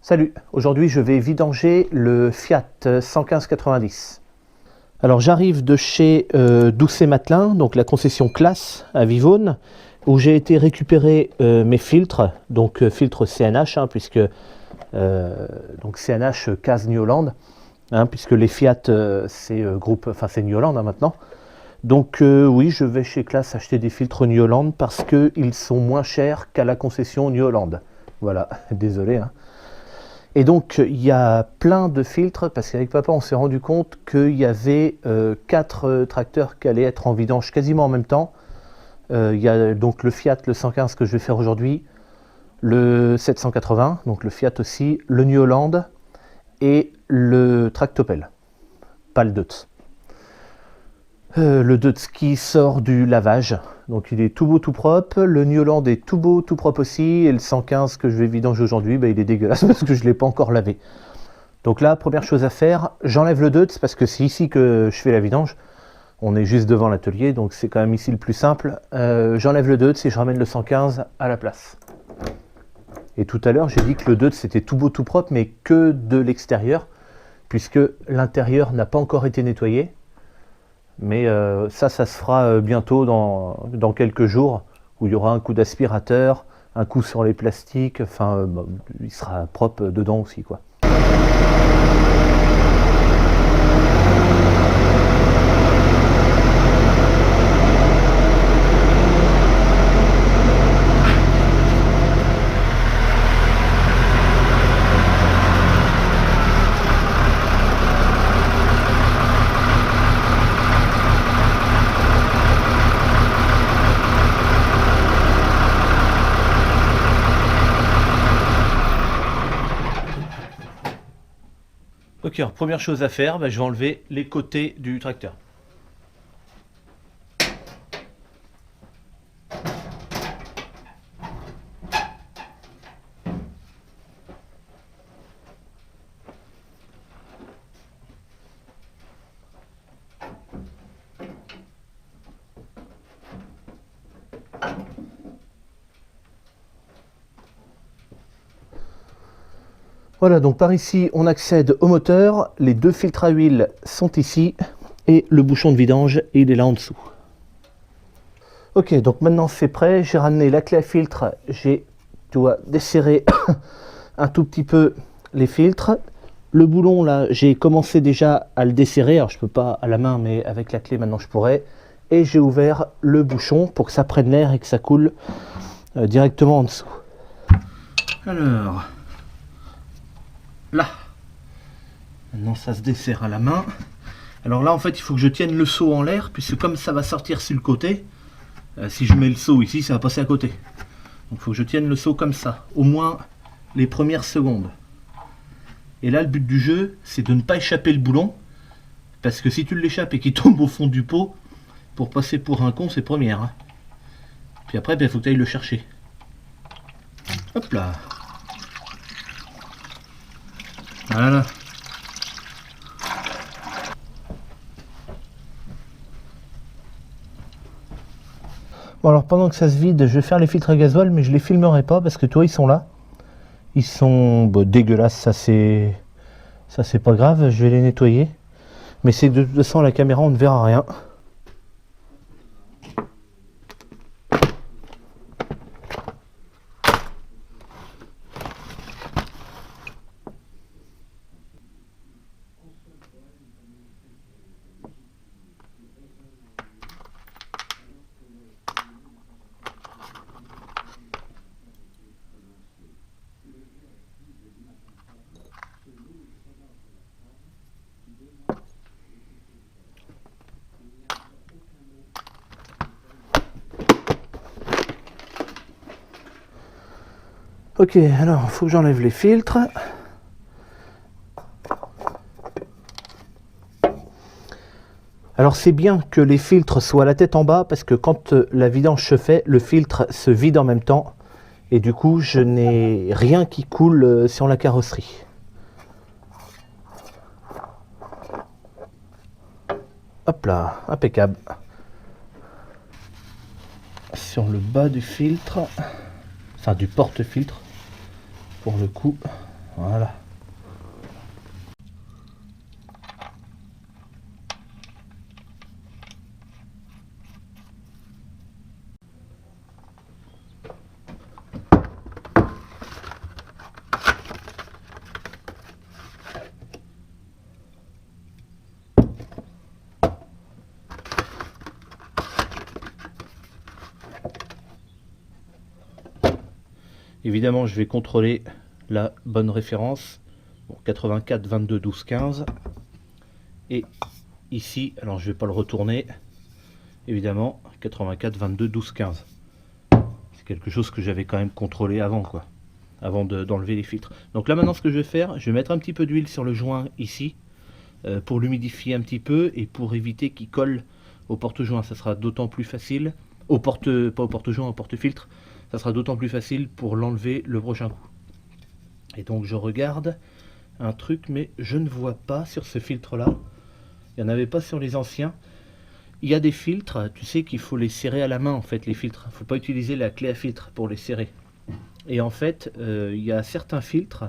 Salut, aujourd'hui je vais vidanger le Fiat 115-90. Alors j'arrive de chez Doucet-Matelin, donc la concession Classe à Vivonne, où j'ai été récupérer mes filtres, donc filtres CNH, puisque donc CNH Case New Holland, puisque les Fiat c'est c'est New Holland maintenant. Donc oui, je vais chez Classe acheter des filtres New Holland parce qu'ils sont moins chers qu'à la concession New Holland. Voilà, désolé. Et donc il y a plein de filtres parce qu'avec papa on s'est rendu compte qu'il y avait 4 tracteurs qui allaient être en vidange quasiment en même temps. Il y a donc le Fiat, le 115 que je vais faire aujourd'hui, le 780, donc le Fiat aussi, le New Holland et le Tractopelle, pas le Deutz. Le Deutz qui sort du lavage, donc il est tout beau tout propre. Le New Holland est tout beau tout propre aussi, et le 115 que je vais vidanger aujourd'hui, il est dégueulasse parce que je ne l'ai pas encore lavé. Donc là, première chose à faire, j'enlève le Deutz parce que c'est ici que je fais la vidange. On est juste devant l'atelier, donc c'est quand même ici le plus simple. J'enlève le Deutz et je ramène le 115 à la place. Et tout à l'heure, j'ai dit que le Deutz c'était tout beau tout propre, mais que de l'extérieur, puisque l'intérieur n'a pas encore été nettoyé. Mais ça se fera bientôt dans quelques jours, où il y aura un coup d'aspirateur, un coup sur les plastiques, il sera propre dedans aussi, quoi. Ok, alors première chose à faire, je vais enlever les côtés du tracteur. Voilà, donc par ici, on accède au moteur. Les 2 filtres à huile sont ici. Et le bouchon de vidange, il est là en dessous. Ok, donc maintenant c'est prêt. J'ai ramené la clé à filtre. J'ai desserré un tout petit peu les filtres. Le boulon, là, j'ai commencé déjà à le desserrer. Alors, je peux pas à la main, mais avec la clé, maintenant, je pourrais. Et j'ai ouvert le bouchon pour que ça prenne l'air et que ça coule directement en dessous. Alors... là, maintenant ça se desserre à la main. Alors là en fait il faut que je tienne le seau en l'air, puisque comme ça va sortir sur le côté, si je mets le seau ici ça va passer à côté. Donc il faut que je tienne le seau comme ça, au moins les premières secondes. Et là le but du jeu c'est de ne pas échapper le boulon, parce que si tu l'échappes et qu'il tombe au fond du pot, pour passer pour un con c'est première. Puis après il faut que tu ailles le chercher. Hop là. Voilà. Bon alors pendant que ça se vide, je vais faire les filtres à gasoil, mais je les filmerai pas parce que toi ils sont là. Ils sont dégueulasses, ça c'est pas grave, je vais les nettoyer. Mais c'est de toute façon à la caméra on ne verra rien. Ok, alors il faut que j'enlève les filtres. Alors c'est bien que les filtres soient la tête en bas, parce que quand la vidange se fait, le filtre se vide en même temps. Et du coup, je n'ai rien qui coule sur la carrosserie. Hop là, impeccable. Sur le bas du filtre, enfin du porte-filtre, pour le coup, Voilà. Évidemment, je vais contrôler la bonne référence. Bon, 84 22 12 15. Et ici, alors je vais pas le retourner. Évidemment, 84 22 12 15. C'est quelque chose que j'avais quand même contrôlé avant, quoi. Avant d'enlever les filtres. Donc là maintenant, ce que je vais faire, je vais mettre un petit peu d'huile sur le joint ici pour l'humidifier un petit peu et pour éviter qu'il colle au porte-joint. Ça sera d'autant plus facile. Pas au porte-joint, au porte-filtre. Ça sera d'autant plus facile pour l'enlever le prochain coup. Et donc je regarde un truc, mais je ne vois pas sur ce filtre-là. Il n'y en avait pas sur les anciens. Il y a des filtres, tu sais qu'il faut les serrer à la main en fait, les filtres. Il ne faut pas utiliser la clé à filtre pour les serrer. Et en fait, il y a certains filtres,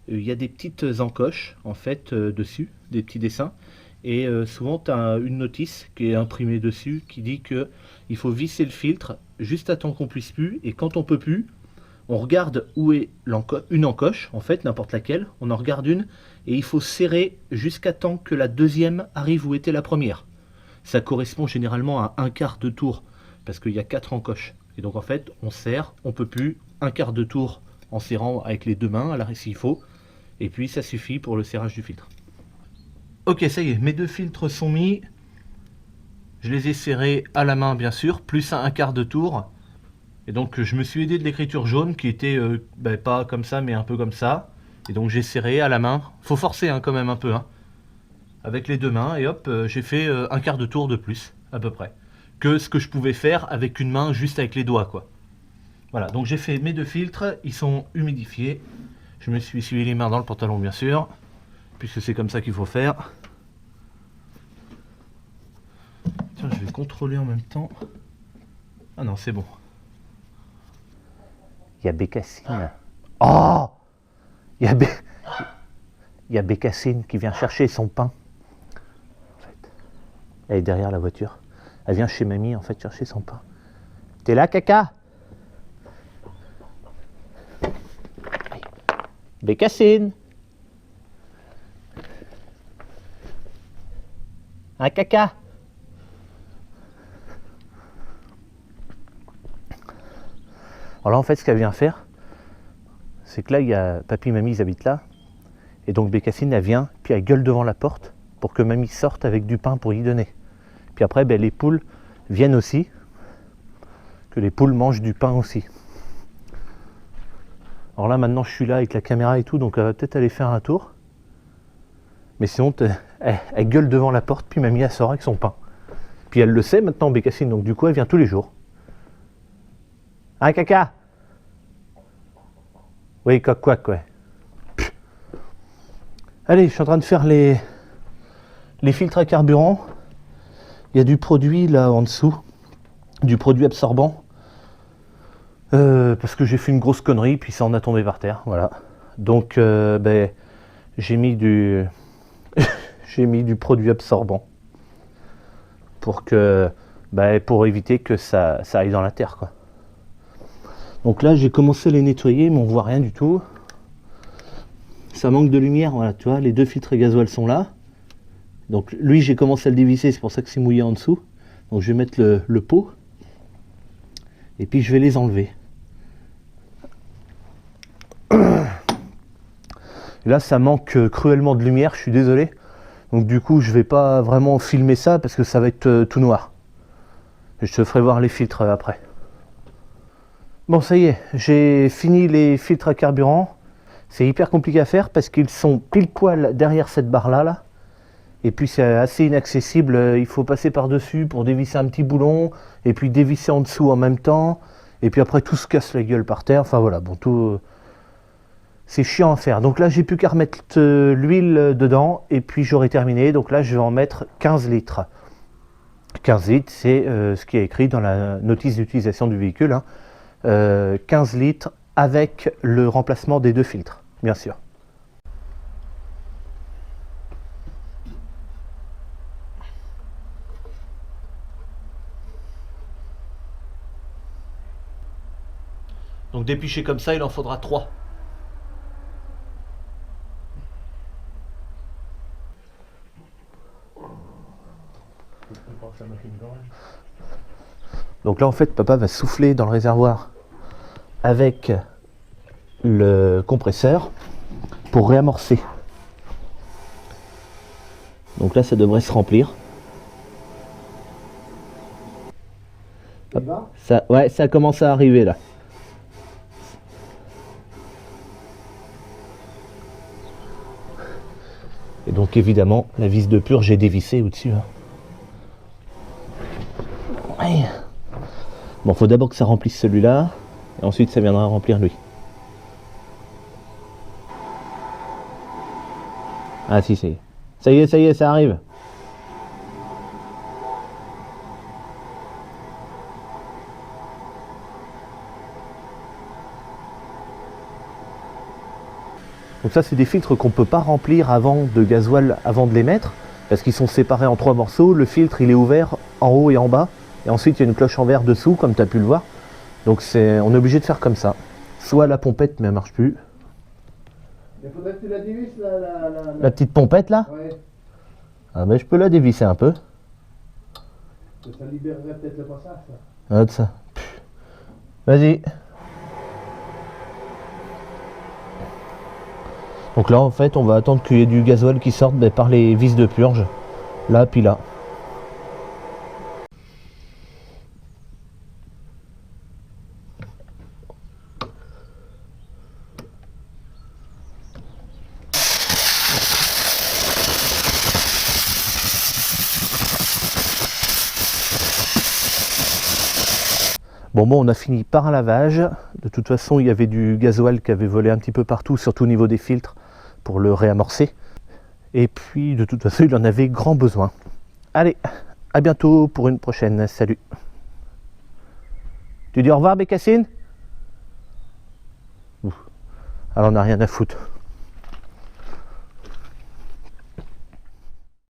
il y a des petites encoches en fait dessus, des petits dessins. Et souvent tu as une notice qui est imprimée dessus qui dit que il faut visser le filtre juste à temps qu'on puisse plus, et quand on peut plus, on regarde où est une encoche, en fait, n'importe laquelle, on en regarde une, et il faut serrer jusqu'à temps que la deuxième arrive où était la première. Ça correspond généralement à un quart de tour, parce qu'il y a 4 encoches. Et donc en fait, on serre, on peut plus, un quart de tour en serrant avec les deux mains, à l'arrêt s'il faut, et puis ça suffit pour le serrage du filtre. Ok, ça y est, mes deux filtres sont mis. Je les ai serrés à la main, bien sûr, plus un quart de tour. Et donc, je me suis aidé de l'écriture jaune qui était pas comme ça, mais un peu comme ça. Et donc, j'ai serré à la main. Faut forcer quand même un peu. Avec les deux mains. Et hop, j'ai fait un quart de tour de plus, à peu près. Que ce que je pouvais faire avec une main, juste avec les doigts, quoi. Voilà, donc j'ai fait mes deux filtres. Ils sont humidifiés. Je me suis essuyé les mains dans le pantalon, bien sûr. Puisque c'est comme ça qu'il faut faire. Tiens, je vais contrôler en même temps. Ah non, c'est bon. Il y a Bécassine. Oh, il y a Bécassine qui vient chercher son pain. En fait, elle est derrière la voiture. Elle vient chez mamie, en fait, chercher son pain. T'es là, caca? Bécassine. Un caca. Alors là, en fait, ce qu'elle vient faire, c'est que là, il y a papy et mamie, ils habitent là. Et donc Bécassine, elle vient, puis elle gueule devant la porte pour que mamie sorte avec du pain pour y donner. Puis après, les poules viennent aussi, que les poules mangent du pain aussi. Alors là, maintenant, je suis là avec la caméra et tout, donc elle va peut-être aller faire un tour. Mais sinon, elle gueule devant la porte, puis mamie, elle sort avec son pain. Puis elle le sait maintenant, Bécassine, donc du coup, elle vient tous les jours. Hein, caca? Oui, coq, ouais. Allez, je suis en train de faire les filtres à carburant. Il y a du produit là en dessous, du produit absorbant. Parce que j'ai fait une grosse connerie, puis ça en a tombé par terre, voilà. Donc, j'ai mis du produit absorbant pour que, pour éviter que ça aille dans la terre, quoi. Donc là, j'ai commencé à les nettoyer, mais on voit rien du tout. Ça manque de lumière, voilà, tu vois, les deux filtres gasoil sont là. Donc lui, j'ai commencé à le dévisser, c'est pour ça que c'est mouillé en dessous. Donc je vais mettre le pot. Et puis je vais les enlever. Et là, ça manque cruellement de lumière, je suis désolé. Donc du coup, je vais pas vraiment filmer ça parce que ça va être tout noir. Je te ferai voir les filtres après. Bon, ça y est, j'ai fini les filtres à carburant. C'est hyper compliqué à faire parce qu'ils sont pile poil derrière cette barre là. Et puis c'est assez inaccessible, il faut passer par-dessus pour dévisser un petit boulon, et puis dévisser en dessous en même temps, et puis après tout se casse la gueule par terre, enfin voilà, bon, tout... c'est chiant à faire. Donc là, j'ai plus qu'à remettre l'huile dedans, et puis j'aurai terminé. Donc là, je vais en mettre 15 litres. 15 litres, c'est ce qui est écrit dans la notice d'utilisation du véhicule, 15 litres avec le remplacement des deux filtres, bien sûr. dépicher comme ça, il en faudra 3. Donc là en fait papa va souffler dans le réservoir avec le compresseur pour réamorcer. Donc là ça devrait se remplir. Hop, ça, ouais, ça commence à arriver là. Et donc évidemment la vis de purge est dévissée au-dessus. Hein. Ouais. Bon, faut d'abord que ça remplisse celui-là, et ensuite ça viendra remplir lui. Ah si, ça y est. Ça y est, ça arrive. Donc ça, c'est des filtres qu'on ne peut pas remplir avant de gasoil, avant de les mettre, parce qu'ils sont séparés en 3 morceaux. Le filtre, il est ouvert en haut et en bas, et ensuite il y a une cloche en verre dessous, comme tu as pu le voir. Donc on est obligé de faire comme ça. Soit la pompette, mais elle marche plus. Il faudrait que tu la dévisses, la petite pompette là. Ouais. Ah ben je peux la dévisser un peu. Ça libérerait peut-être le passage, ça. Ah, de ça. Vas-y. Donc là en fait on va attendre qu'il y ait du gasoil qui sorte par les vis de purge. Là puis là. Bon, on a fini par un lavage. De toute façon, il y avait du gasoil qui avait volé un petit peu partout, surtout au niveau des filtres, pour le réamorcer. Et puis, de toute façon, il en avait grand besoin. Allez, à bientôt pour une prochaine. Salut. Tu dis au revoir, Bécassine? Alors, on n'a rien à foutre.